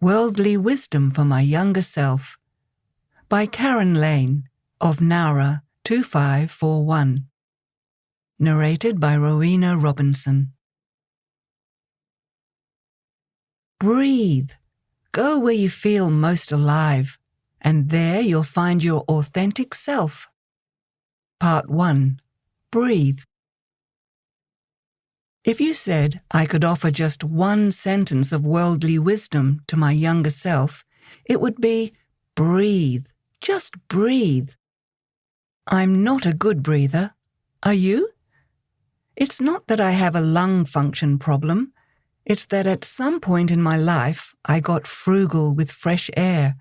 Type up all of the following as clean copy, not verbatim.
Worldly Wisdom for My Younger Self by Karen Lane of Nara 2541. Narrated by Rowena Robinson. Breathe. Go where you feel most alive, and there you'll find your authentic self. Part 1. Breathe. If you said I could offer just one sentence of worldly wisdom to my younger self, it would be, breathe. Just breathe. I'm not a good breather. Are you? It's not that I have a lung function problem. It's that at some point in my life, I got frugal with fresh air.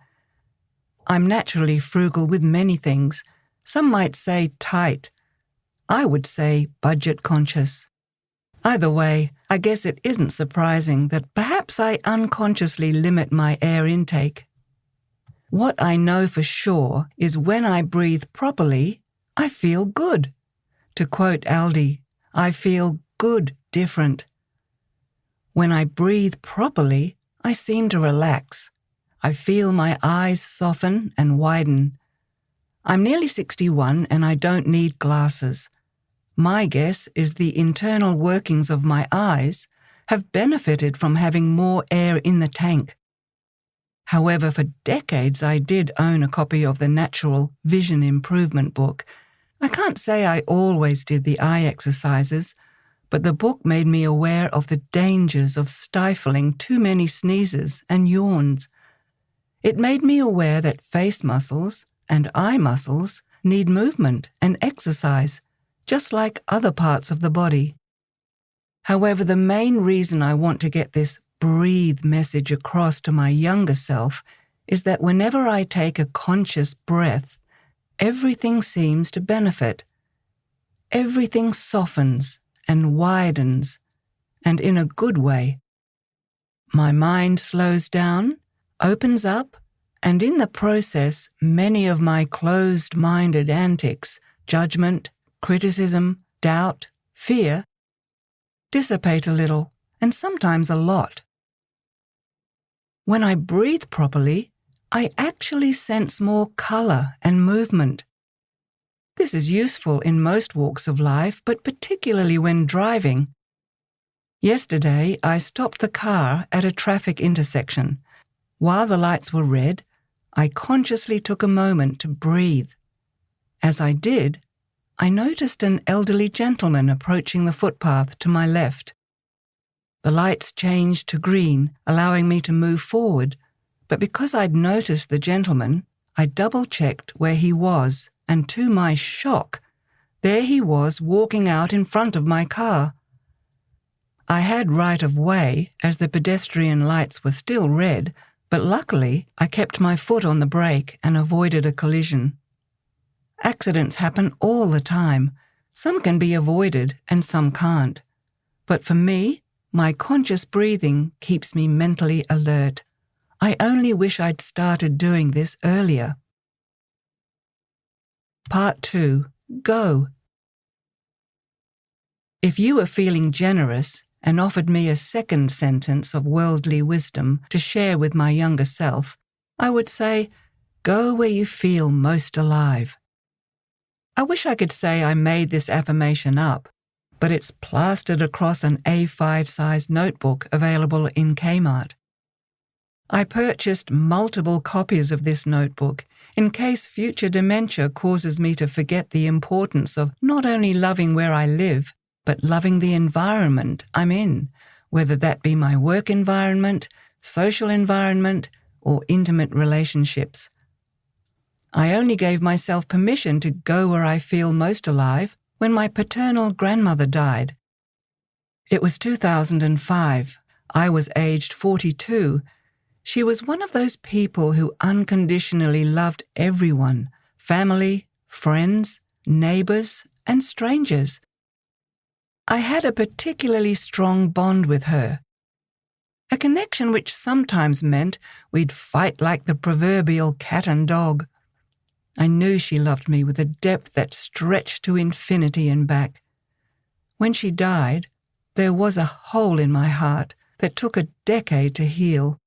I'm naturally frugal with many things. Some might say tight. I would say budget conscious. Either way, I guess it isn't surprising that perhaps I unconsciously limit my air intake. What I know for sure is when I breathe properly, I feel good. To quote Aldi, I feel good different. When I breathe properly, I seem to relax. I feel my eyes soften and widen. I'm nearly 61 and I don't need glasses. My guess is the internal workings of my eyes have benefited from having more air in the tank. However, for decades I did own a copy of the Natural Vision Improvement book. I can't say I always did the eye exercises, but the book made me aware of the dangers of stifling too many sneezes and yawns. It made me aware that face muscles and eye muscles need movement and exercise, just like other parts of the body. However, the main reason I want to get this breathe message across to my younger self is that whenever I take a conscious breath, everything seems to benefit. Everything softens and widens, and in a good way. My mind slows down, opens up, and in the process, many of my closed-minded antics, judgment, criticism, doubt, fear, dissipate a little, and sometimes a lot. When I breathe properly, I actually sense more color and movement. This is useful in most walks of life, but particularly when driving. Yesterday, I stopped the car at a traffic intersection. While the lights were red, I consciously took a moment to breathe. As I did, I noticed an elderly gentleman approaching the footpath to my left. The lights changed to green, allowing me to move forward, but because I'd noticed the gentleman, I double-checked where he was, and to my shock, there he was walking out in front of my car. I had right of way, as the pedestrian lights were still red, but luckily I kept my foot on the brake and avoided a collision. Accidents happen all the time. Some can be avoided and some can't. But for me, my conscious breathing keeps me mentally alert. I only wish I'd started doing this earlier. Part 2. Go. If you were feeling generous and offered me a second sentence of worldly wisdom to share with my younger self, I would say, go where you feel most alive. I wish I could say I made this affirmation up, but it's plastered across an A5-size notebook available in Kmart. I purchased multiple copies of this notebook in case future dementia causes me to forget the importance of not only loving where I live, but loving the environment I'm in, whether that be my work environment, social environment, or intimate relationships. I only gave myself permission to go where I feel most alive when my paternal grandmother died. It was 2005. I was aged 42. She was one of those people who unconditionally loved everyone, family, friends, neighbors, and strangers. I had a particularly strong bond with her, a connection which sometimes meant we'd fight like the proverbial cat and dog. I knew she loved me with a depth that stretched to infinity and back. When she died, there was a hole in my heart that took a decade to heal.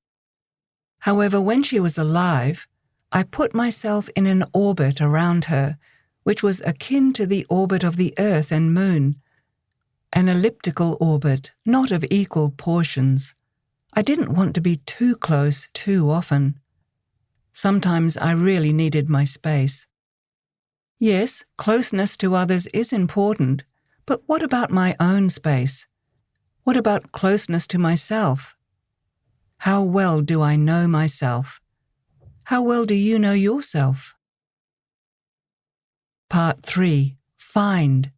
However, when she was alive, I put myself in an orbit around her, which was akin to the orbit of the Earth and Moon, an elliptical orbit, not of equal portions. I didn't want to be too close too often. Sometimes I really needed my space. Yes, closeness to others is important, but what about my own space? What about closeness to myself? How well do I know myself? How well do you know yourself? Part 3. Find.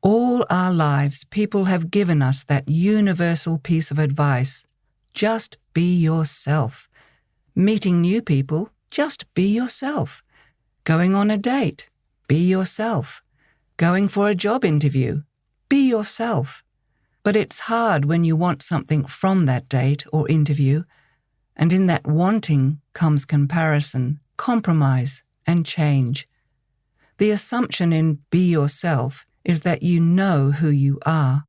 All our lives, people have given us that universal piece of advice. Just be yourself. Meeting new people, just be yourself. Going on a date, be yourself. Going for a job interview, be yourself. But it's hard when you want something from that date or interview, and in that wanting comes comparison, compromise, and change. The assumption in be yourself is that you know who you are.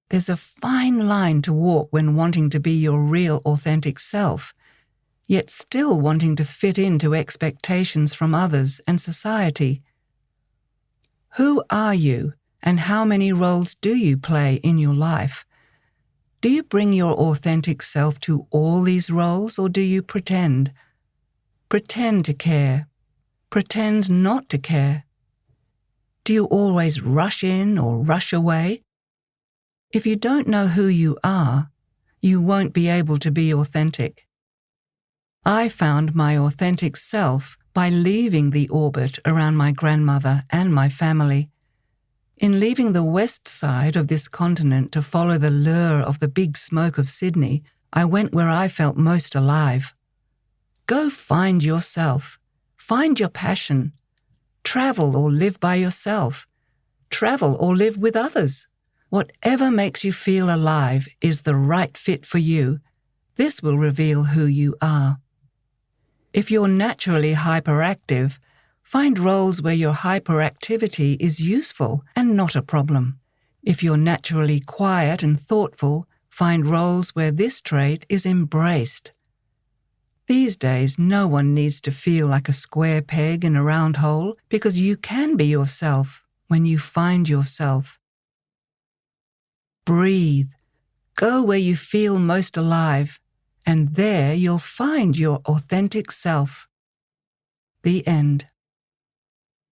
There's a fine line to walk when wanting to be your real, authentic self, yet still wanting to fit into expectations from others and society. Who are you, and how many roles do you play in your life? Do you bring your authentic self to all these roles, or do you pretend? Pretend to care. Pretend not to care. Do you always rush in or rush away? If you don't know who you are, you won't be able to be authentic. I found my authentic self by leaving the orbit around my grandmother and my family. In leaving the west side of this continent to follow the lure of the big smoke of Sydney, I went where I felt most alive. Go find yourself. Find your passion. Travel or live by yourself. Travel or live with others. Whatever makes you feel alive is the right fit for you. This will reveal who you are. If you're naturally hyperactive, find roles where your hyperactivity is useful and not a problem. If you're naturally quiet and thoughtful, find roles where this trait is embraced. These days, no one needs to feel like a square peg in a round hole because you can be yourself when you find yourself. Breathe. Go where you feel most alive, and there you'll find your authentic self. The end.